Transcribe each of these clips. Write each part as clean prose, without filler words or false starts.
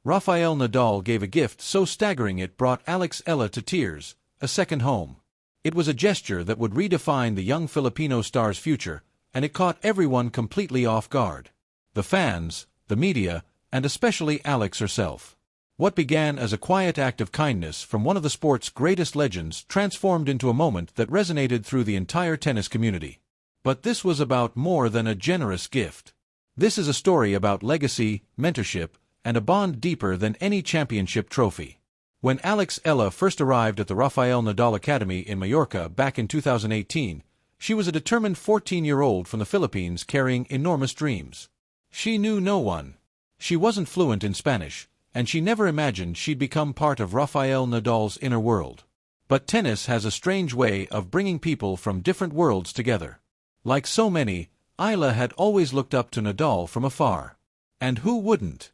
Rafael Nadal gave a gift so staggering it brought Alex Eala to tears, a second home. It was a gesture that would redefine the young Filipino star's future, and it caught everyone completely off guard. The fans, the media, and especially Alex herself. What began as a quiet act of kindness from one of the sport's greatest legends transformed into a moment that resonated through the entire tennis community. But this was about more than a generous gift. This is a story about legacy, mentorship, and a bond deeper than any championship trophy. When Alex Eala first arrived at the Rafael Nadal Academy in Mallorca back in 2018, she was a determined 14-year-old from the Philippines carrying enormous dreams. She knew no one. She wasn't fluent in Spanish, and she never imagined she'd become part of Rafael Nadal's inner world. But tennis has a strange way of bringing people from different worlds together. Like so many, Eala had always looked up to Nadal from afar. And who wouldn't?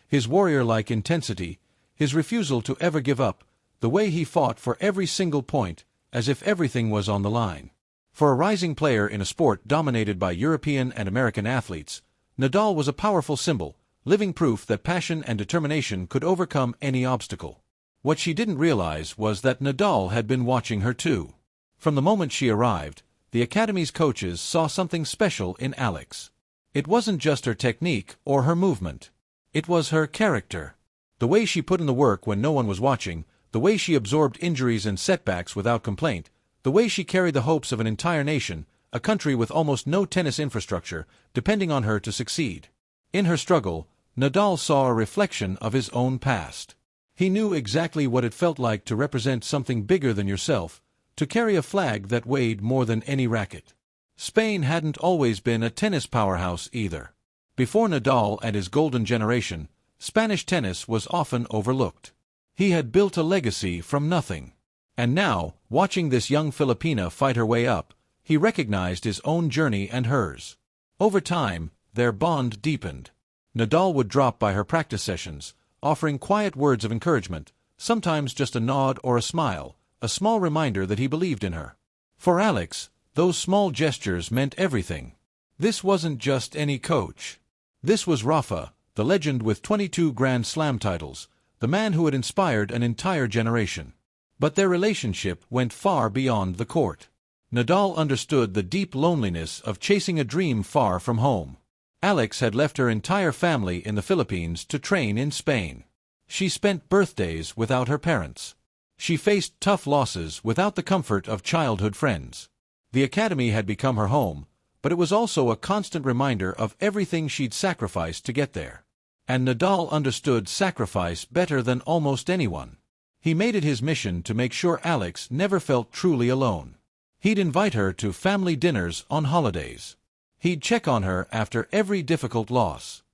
His warrior-like intensity, his refusal to ever give up, the way he fought for every single point, as if everything was on the line. For a rising player in a sport dominated by European and American athletes, Nadal was a powerful symbol, living proof that passion and determination could overcome any obstacle. What she didn't realize was that Nadal had been watching her too. From the moment she arrived, the Academy's coaches saw something special in Alex. It wasn't just her technique or her movement. It was her character. The way she put in the work when no one was watching, the way she absorbed injuries and setbacks without complaint, the way she carried the hopes of an entire nation, a country with almost no tennis infrastructure, depending on her to succeed. In her struggle, Nadal saw a reflection of his own past. He knew exactly what it felt like to represent something bigger than yourself, to carry a flag that weighed more than any racket. Spain hadn't always been a tennis powerhouse either. Before Nadal and his golden generation, Spanish tennis was often overlooked. He had built a legacy from nothing. And now, watching this young Filipina fight her way up, he recognized his own journey and hers. Over time, their bond deepened. Nadal would drop by her practice sessions, offering quiet words of encouragement, sometimes just a nod or a smile, a small reminder that he believed in her. For Alex, those small gestures meant everything. This wasn't just any coach. This was Rafa, the legend with 22 Grand Slam titles, the man who had inspired an entire generation. But their relationship went far beyond the court. Nadal understood the deep loneliness of chasing a dream far from home. Alex had left her entire family in the Philippines to train in Spain. She spent birthdays without her parents. She faced tough losses without the comfort of childhood friends. The academy had become her home, but it was also a constant reminder of everything she'd sacrificed to get there. And Nadal understood sacrifice better than almost anyone. He made it his mission to make sure Alex never felt truly alone. He'd invite her to family dinners on holidays. He'd check on her after every difficult loss.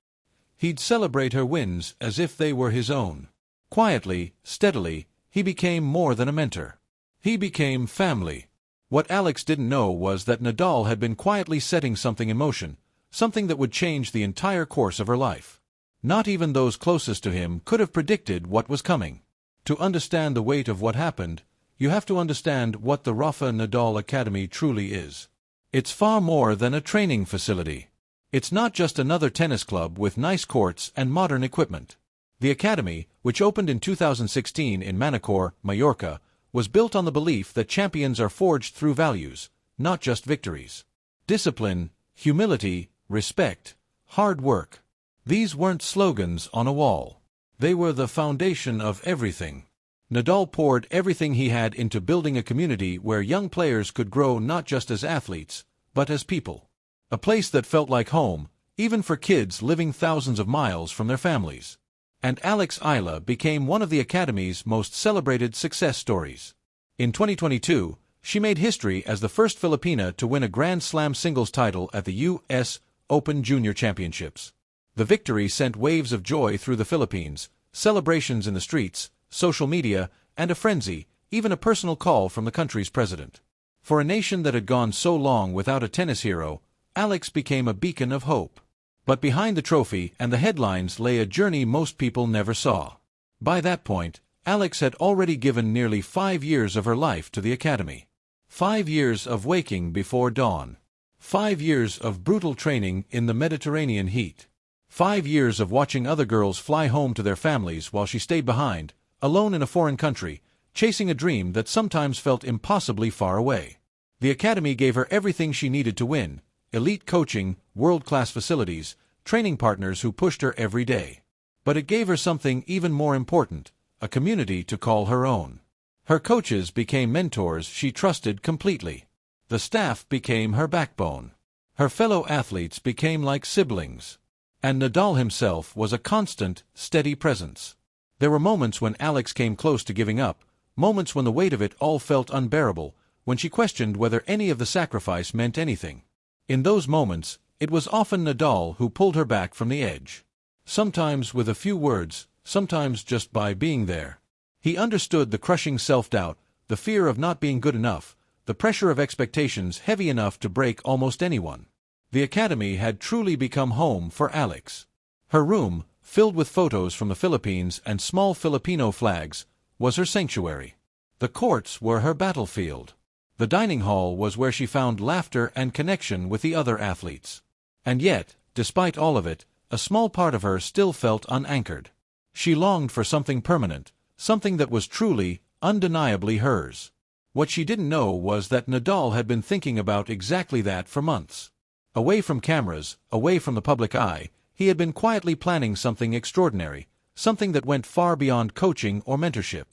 He'd celebrate her wins as if they were his own. Quietly, steadily, he became more than a mentor. He became family. What Alex didn't know was that Nadal had been quietly setting something in motion, something that would change the entire course of her life. Not even those closest to him could have predicted what was coming. To understand the weight of what happened, you have to understand what the Rafa Nadal Academy truly is. It's far more than a training facility. It's not just another tennis club with nice courts and modern equipment. The academy, which opened in 2016 in Manacor, Mallorca, was built on the belief that champions are forged through values, not just victories. Discipline, humility, respect, hard work. These weren't slogans on a wall. They were the foundation of everything. Nadal poured everything he had into building a community where young players could grow not just as athletes, but as people. A place that felt like home, even for kids living thousands of miles from their families. And Alex Eala became one of the Academy's most celebrated success stories. In 2022, she made history as the first Filipina to win a Grand Slam singles title at the U.S. Open Junior Championships. The victory sent waves of joy through the Philippines, celebrations in the streets, social media, and a frenzy, even a personal call from the country's president. For a nation that had gone so long without a tennis hero, Alex became a beacon of hope. But behind the trophy and the headlines lay a journey most people never saw. By that point, Alex had already given nearly 5 years of her life to the academy. 5 years of waking before dawn. 5 years of brutal training in the Mediterranean heat. 5 years of watching other girls fly home to their families while she stayed behind, alone in a foreign country, chasing a dream that sometimes felt impossibly far away. The academy gave her everything she needed to win: elite coaching, world-class facilities, training partners who pushed her every day. But it gave her something even more important: a community to call her own. Her coaches became mentors she trusted completely. The staff became her backbone. Her fellow athletes became like siblings. And Nadal himself was a constant, steady presence. There were moments when Alex came close to giving up, moments when the weight of it all felt unbearable, when she questioned whether any of the sacrifice meant anything. In those moments, it was often Nadal who pulled her back from the edge. Sometimes with a few words, sometimes just by being there. He understood the crushing self-doubt, the fear of not being good enough, the pressure of expectations heavy enough to break almost anyone. The academy had truly become home for Alex. Her room, filled with photos from the Philippines and small Filipino flags, was her sanctuary. The courts were her battlefield. The dining hall was where she found laughter and connection with the other athletes. And yet, despite all of it, a small part of her still felt unanchored. She longed for something permanent, something that was truly, undeniably hers. What she didn't know was that Nadal had been thinking about exactly that for months. Away from cameras, away from the public eye, he had been quietly planning something extraordinary, something that went far beyond coaching or mentorship.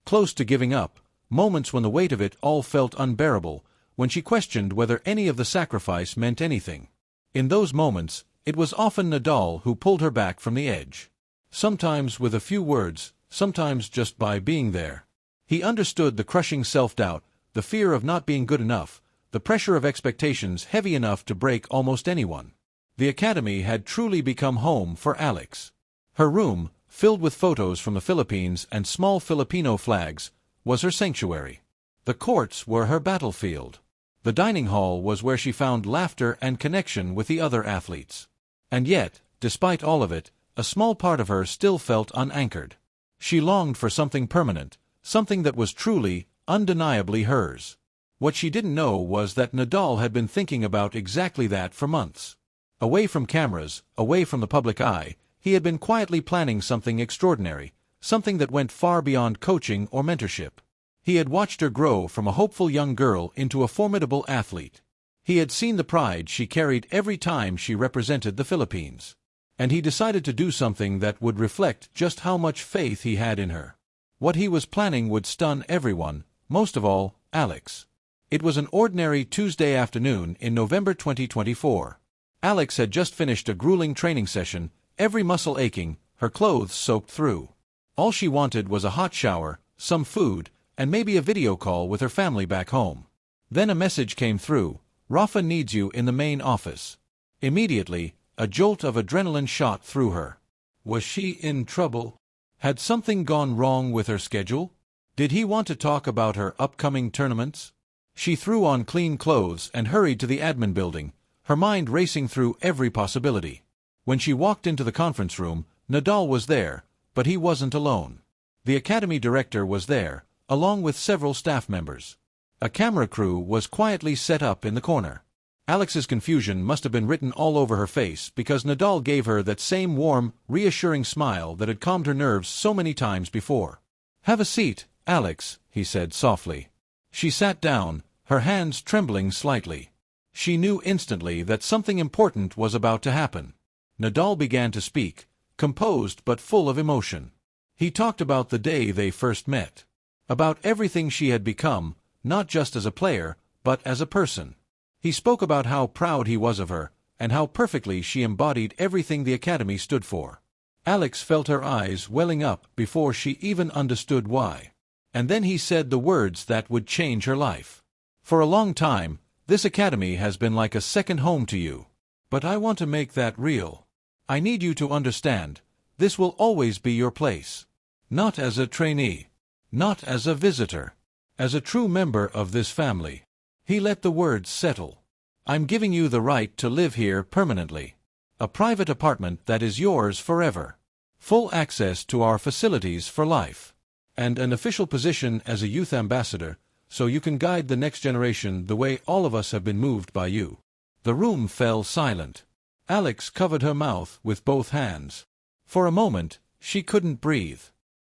Close to giving up, moments when the weight of it all felt unbearable, when she questioned whether any of the sacrifice meant anything. In those moments, it was often Nadal who pulled her back from the edge. Sometimes with a few words, sometimes just by being there. He understood the crushing self-doubt, the fear of not being good enough, the pressure of expectations heavy enough to break almost anyone. The academy had truly become home for Alex. Her room, filled with photos from the Philippines and small Filipino flags, was her sanctuary. The courts were her battlefield. The dining hall was where she found laughter and connection with the other athletes. And yet, despite all of it, a small part of her still felt unanchored. She longed for something permanent, something that was truly, undeniably hers. What she didn't know was that Nadal had been thinking about exactly that for months. Away from cameras, away from the public eye, he had been quietly planning something extraordinary, something that went far beyond coaching or mentorship. He had watched her grow from a hopeful young girl into a formidable athlete. He had seen the pride she carried every time she represented the Philippines. And he decided to do something that would reflect just how much faith he had in her. What he was planning would stun everyone, most of all, Alex. It was an ordinary Tuesday afternoon in November 2024. Alex had just finished a grueling training session, every muscle aching, her clothes soaked through. All she wanted was a hot shower, some food, and maybe a video call with her family back home. Then a message came through: "Rafa needs you in the main office." Immediately, a jolt of adrenaline shot through her. Was she in trouble? Had something gone wrong with her schedule? Did he want to talk about her upcoming tournaments? She threw on clean clothes and hurried to the admin building, her mind racing through every possibility. When she walked into the conference room, Nadal was there, but he wasn't alone. The academy director was there, along with several staff members. A camera crew was quietly set up in the corner. Alex's confusion must have been written all over her face because Nadal gave her that same warm, reassuring smile that had calmed her nerves so many times before. "Have a seat, Alex," he said softly. She sat down, her hands trembling slightly. She knew instantly that something important was about to happen. Nadal began to speak, composed but full of emotion. He talked about the day they first met. About everything she had become, not just as a player, but as a person. He spoke about how proud he was of her, and how perfectly she embodied everything the academy stood for. Alex felt her eyes welling up before she even understood why. And then he said the words that would change her life. "For a long time, this academy has been like a second home to you. But I want to make that real. I need you to understand, this will always be your place. Not as a trainee. Not as a visitor. As a true member of this family." He let the words settle. "I'm giving you the right to live here permanently. A private apartment that is yours forever. Full access to our facilities for life. And an official position as a youth ambassador, so you can guide the next generation the way all of us have been moved by you." The room fell silent. Alex covered her mouth with both hands. For a moment, she couldn't breathe.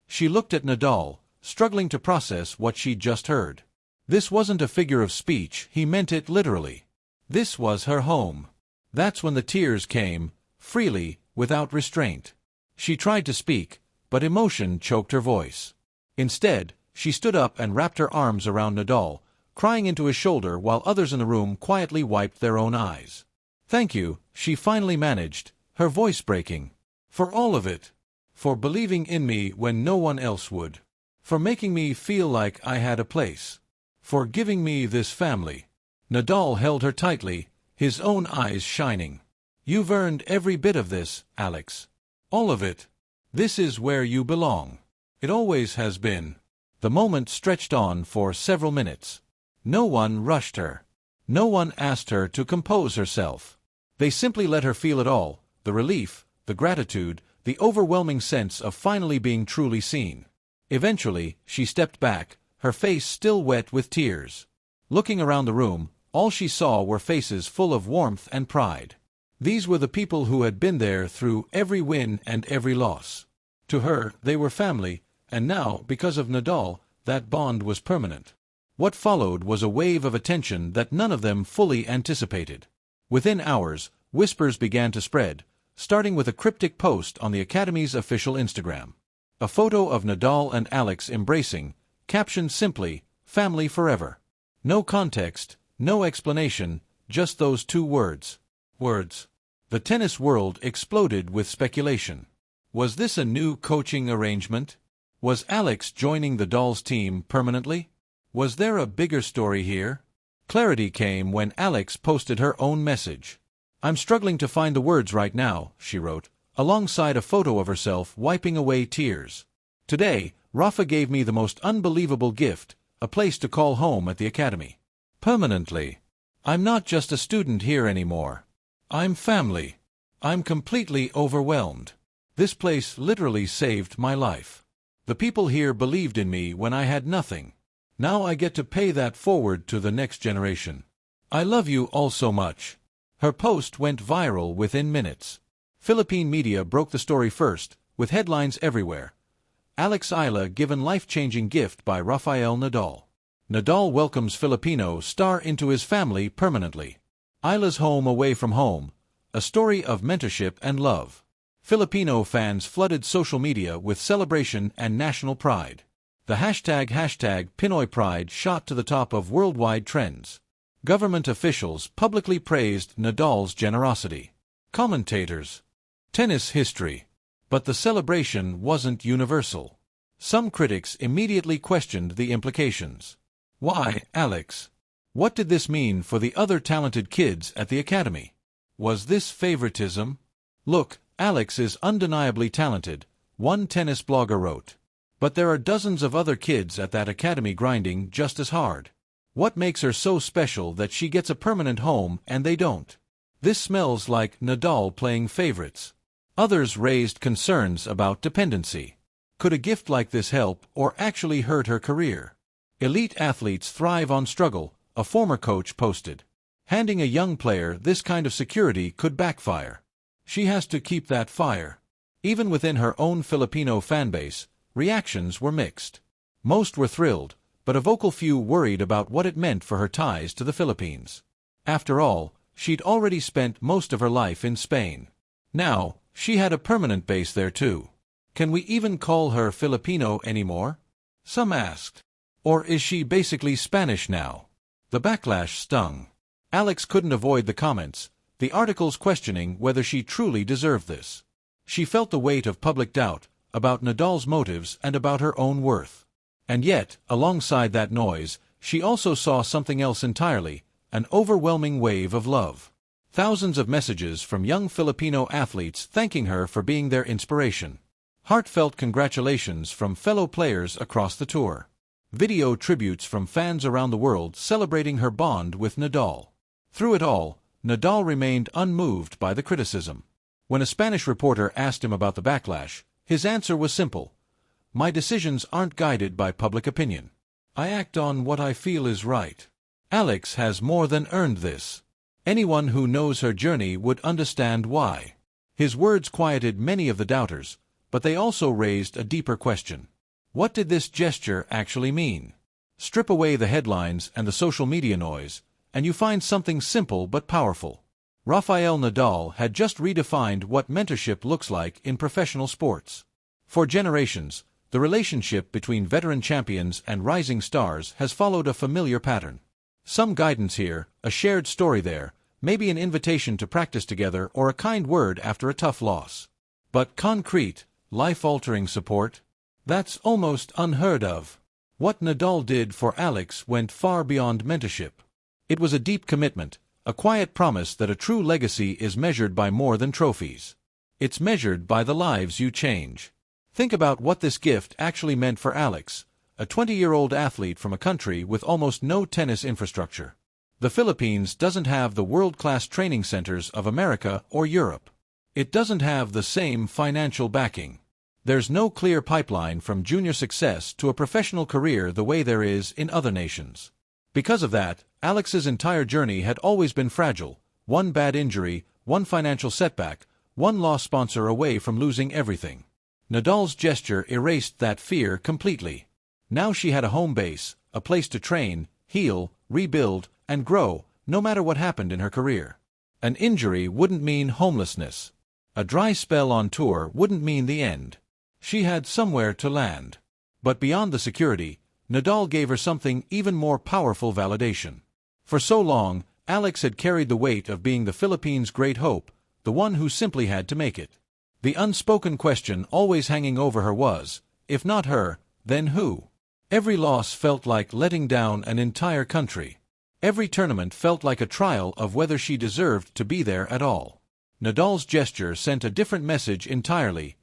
She looked at Nadal, struggling to process what she'd just heard. This wasn't a figure of speech, he meant it literally. This was her home. That's when the tears came, freely, without restraint. She tried to speak, but emotion choked her voice. Instead, she stood up and wrapped her arms around Nadal, crying into his shoulder while others in the room quietly wiped their own eyes. "Thank you," she finally managed, her voice breaking. "For all of it. For believing in me when no one else would. For making me feel like I had a place. For giving me this family." Nadal held her tightly, his own eyes shining. "You've earned every bit of this, Alex. All of it. This is where you belong. It always has been." The moment stretched on for several minutes. No one rushed her. No one asked her to compose herself. They simply let her feel it all, the relief, the gratitude, the overwhelming sense of finally being truly seen. Eventually, she stepped back, her face still wet with tears. Looking around the room, all she saw were faces full of warmth and pride. These were the people who had been there through every win and every loss. To her, they were family, and now, because of Nadal, that bond was permanent. What followed was a wave of attention that none of them fully anticipated. Within hours, whispers began to spread, starting with a cryptic post on the Academy's official Instagram. A photo of Nadal and Alex embracing, captioned simply, "Family forever." No context, no explanation, just those two words. Words. The tennis world exploded with speculation. Was this a new coaching arrangement? Was Alex joining the Dolls team permanently? Was there a bigger story here? Clarity came when Alex posted her own message. "I'm struggling to find the words right now," she wrote, alongside a photo of herself wiping away tears. "Today, Rafa gave me the most unbelievable gift, a place to call home at the Academy. Permanently. I'm not just a student here anymore. I'm family. I'm completely overwhelmed. This place literally saved my life. The people here believed in me when I had nothing. Now I get to pay that forward to the next generation. I love you all so much." Her post went viral within minutes. Philippine media broke the story first, with headlines everywhere. Alex Eala given life-changing gift by Rafael Nadal. Nadal welcomes Filipino star into his family permanently. Eala's home away from home, a story of mentorship and love. Filipino fans flooded social media with celebration and national pride. The hashtag Pinoy Pride shot to the top of worldwide trends. Government officials publicly praised Nadal's generosity. Commentators. Tennis history. But the celebration wasn't universal. Some critics immediately questioned the implications. Why, Alex? What did this mean for the other talented kids at the Academy? Was this favoritism? Look, Alex is undeniably talented, one tennis blogger wrote. But there are dozens of other kids at that Academy grinding just as hard. What makes her so special that she gets a permanent home and they don't? This smells like Nadal playing favorites. Others raised concerns about dependency. Could a gift like this help or actually hurt her career? Elite athletes thrive on struggle, a former coach posted. Handing a young player this kind of security could backfire. She has to keep that fire. Even within her own Filipino fanbase, reactions were mixed. Most were thrilled, but a vocal few worried about what it meant for her ties to the Philippines. After all, she'd already spent most of her life in Spain. Now, she had a permanent base there too. Can we even call her Filipino anymore? Some asked. Or is she basically Spanish now? The backlash stung. Alex couldn't avoid the comments, the articles questioning whether she truly deserved this. She felt the weight of public doubt, about Nadal's motives and about her own worth. And yet, alongside that noise, she also saw something else entirely, an overwhelming wave of love. Thousands of messages from young Filipino athletes thanking her for being their inspiration. Heartfelt congratulations from fellow players across the tour. Video tributes from fans around the world celebrating her bond with Nadal. Through it all, Nadal remained unmoved by the criticism. When a Spanish reporter asked him about the backlash, his answer was simple. "My decisions aren't guided by public opinion. I act on what I feel is right." Alex has more than earned this. Anyone who knows her journey would understand why. His words quieted many of the doubters, but they also raised a deeper question. What did this gesture actually mean? Strip away the headlines and the social media noise, and you find something simple but powerful. Rafael Nadal had just redefined what mentorship looks like in professional sports. For generations, the relationship between veteran champions and rising stars has followed a familiar pattern. Some guidance here, a shared story there, maybe an invitation to practice together or a kind word after a tough loss. But concrete, life-altering support? That's almost unheard of. What Nadal did for Alex went far beyond mentorship. It was a deep commitment, a quiet promise that a true legacy is measured by more than trophies. It's measured by the lives you change. Think about what this gift actually meant for Alex, a 20-year-old athlete from a country with almost no tennis infrastructure. The Philippines doesn't have the world-class training centers of America or Europe. It doesn't have the same financial backing. There's no clear pipeline from junior success to a professional career the way there is in other nations. Because of that, Alex's entire journey had always been fragile. One bad injury, one financial setback, one lost sponsor away from losing everything. Nadal's gesture erased that fear completely. Now she had a home base, a place to train, heal, rebuild, and grow, no matter what happened in her career. An injury wouldn't mean homelessness. A dry spell on tour wouldn't mean the end. She had somewhere to land. But beyond the security, Nadal gave her something even more powerful: validation. For so long, Alex had carried the weight of being the Philippines' great hope, the one who simply had to make it. The unspoken question always hanging over her was, if not her, then who? Every loss felt like letting down an entire country. Every tournament felt like a trial of whether she deserved to be there at all. Nadal's gesture sent a different message entirely.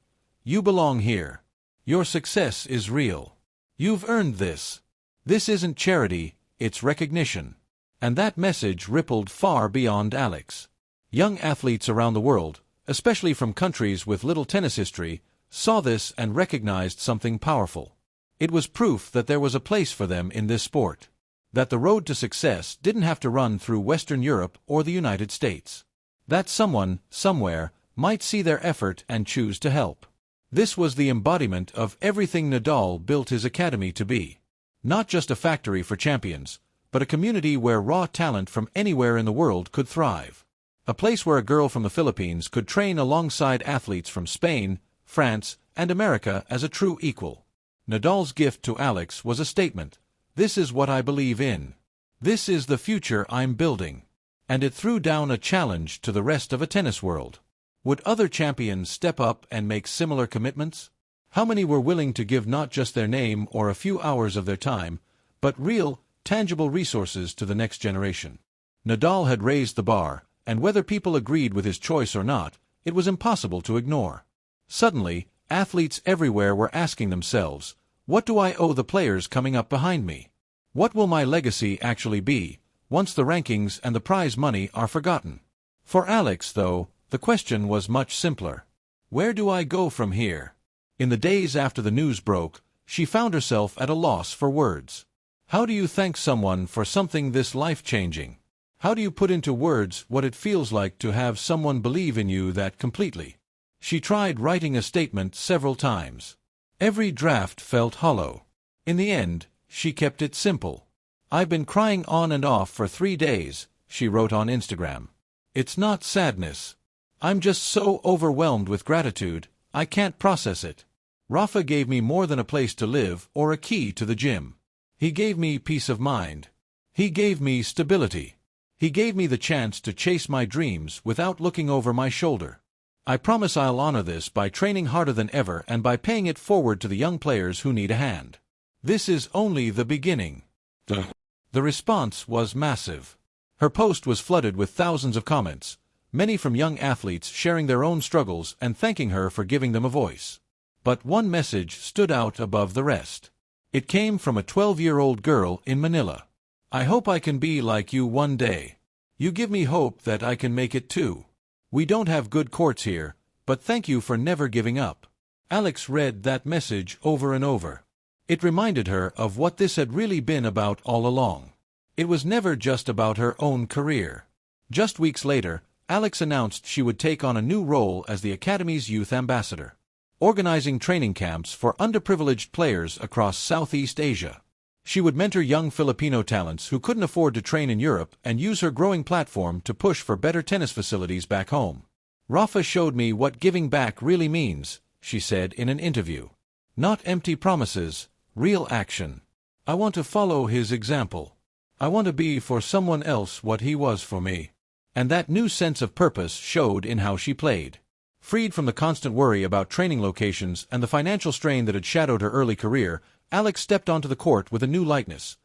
You belong here. Your success is real. You've earned this. This isn't charity, it's recognition. And that message rippled far beyond Alex. Young athletes around the world, especially from countries with little tennis history, saw this and recognized something powerful. It was proof that there was a place for them in this sport. That the road to success didn't have to run through Western Europe or the United States. That someone, somewhere, might see their effort and choose to help. This was the embodiment of everything Nadal built his academy to be. Not just a factory for champions, but a community where raw talent from anywhere in the world could thrive. A place where a girl from the Philippines could train alongside athletes from Spain, France, and America as a true equal. Nadal's gift to Alex was a statement. This is what I believe in. This is the future I'm building. And it threw down a challenge to the rest of a tennis world. Would other champions step up and make similar commitments? How many were willing to give not just their name or a few hours of their time, but real, tangible resources to the next generation? Nadal had raised the bar, and whether people agreed with his choice or not, it was impossible to ignore. Suddenly, athletes everywhere were asking themselves, what do I owe the players coming up behind me? What will my legacy actually be, once the rankings and the prize money are forgotten? For Alex, though, the question was much simpler. Where do I go from here? In the days after the news broke, she found herself at a loss for words. How do you thank someone for something this life-changing? How do you put into words what it feels like to have someone believe in you that completely? She tried writing a statement several times. Every draft felt hollow. In the end, she kept it simple. I've been crying on and off for 3 days, she wrote on Instagram. It's not sadness. I'm just so overwhelmed with gratitude, I can't process it. Rafa gave me more than a place to live or a key to the gym. He gave me peace of mind. He gave me stability. He gave me the chance to chase my dreams without looking over my shoulder. I promise I'll honor this by training harder than ever and by paying it forward to the young players who need a hand. This is only the beginning. The response was massive. Her post was flooded with thousands of comments, many from young athletes sharing their own struggles and thanking her for giving them a voice. But one message stood out above the rest. It came from a 12-year-old girl in Manila. I hope I can be like you one day. You give me hope that I can make it too. We don't have good courts here, but thank you for never giving up. Alex read that message over and over. It reminded her of what this had really been about all along. It was never just about her own career. Just weeks later, Alex announced she would take on a new role as the Academy's youth ambassador, organizing training camps for underprivileged players across Southeast Asia. She would mentor young Filipino talents who couldn't afford to train in Europe and use her growing platform to push for better tennis facilities back home. "Rafa showed me what giving back really means," she said in an interview. "Not empty promises, real action. I want to follow his example. I want to be for someone else what he was for me." And that new sense of purpose showed in how she played. Freed from the constant worry about training locations and the financial strain that had shadowed her early career, Alex stepped onto the court with a new lightness.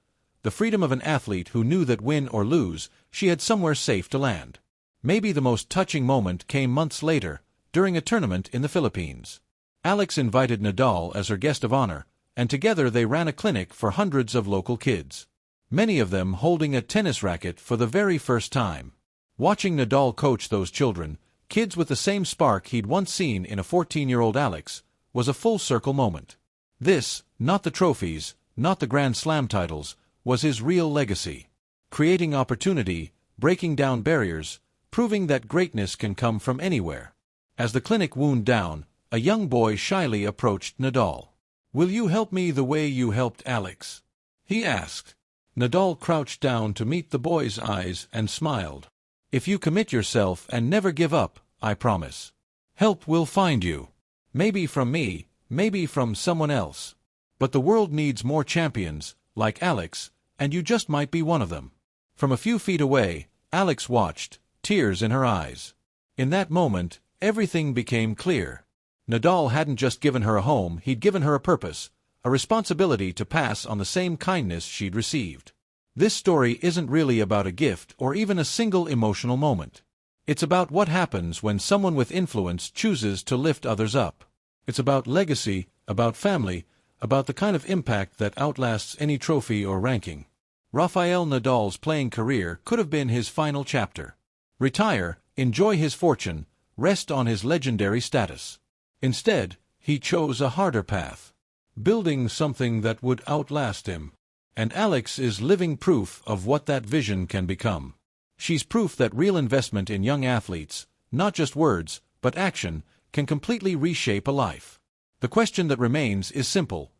The freedom of an athlete who knew that win or lose, she had somewhere safe to land. Maybe the most touching moment came months later, during a tournament in the Philippines. Alex invited Nadal as her guest of honor, and together they ran a clinic for hundreds of local kids, many of them holding a tennis racket for the very first time. Watching Nadal coach those children, kids with the same spark he'd once seen in a 14-year-old Alex, was a full-circle moment. This, not the trophies, not the Grand Slam titles, was his real legacy. Creating opportunity, breaking down barriers, proving that greatness can come from anywhere. As the clinic wound down, a young boy shyly approached Nadal. "Will you help me the way you helped Alex?" he asked. Nadal crouched down to meet the boy's eyes and smiled. "If you commit yourself and never give up, I promise. Help will find you. Maybe from me, maybe from someone else. But the world needs more champions, like Alex, and you just might be one of them." From a few feet away, Alex watched, tears in her eyes. In that moment, everything became clear. Nadal hadn't just given her a home, he'd given her a purpose, a responsibility to pass on the same kindness she'd received. This story isn't really about a gift or even a single emotional moment. It's about what happens when someone with influence chooses to lift others up. It's about legacy, about family, about the kind of impact that outlasts any trophy or ranking. Rafael Nadal's playing career could have been his final chapter. Retire, enjoy his fortune, rest on his legendary status. Instead, he chose a harder path, building something that would outlast him. And Alex is living proof of what that vision can become. She's proof that real investment in young athletes, not just words, but action, can completely reshape a life. The question that remains is simple: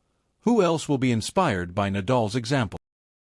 who else will be inspired by Nadal's example?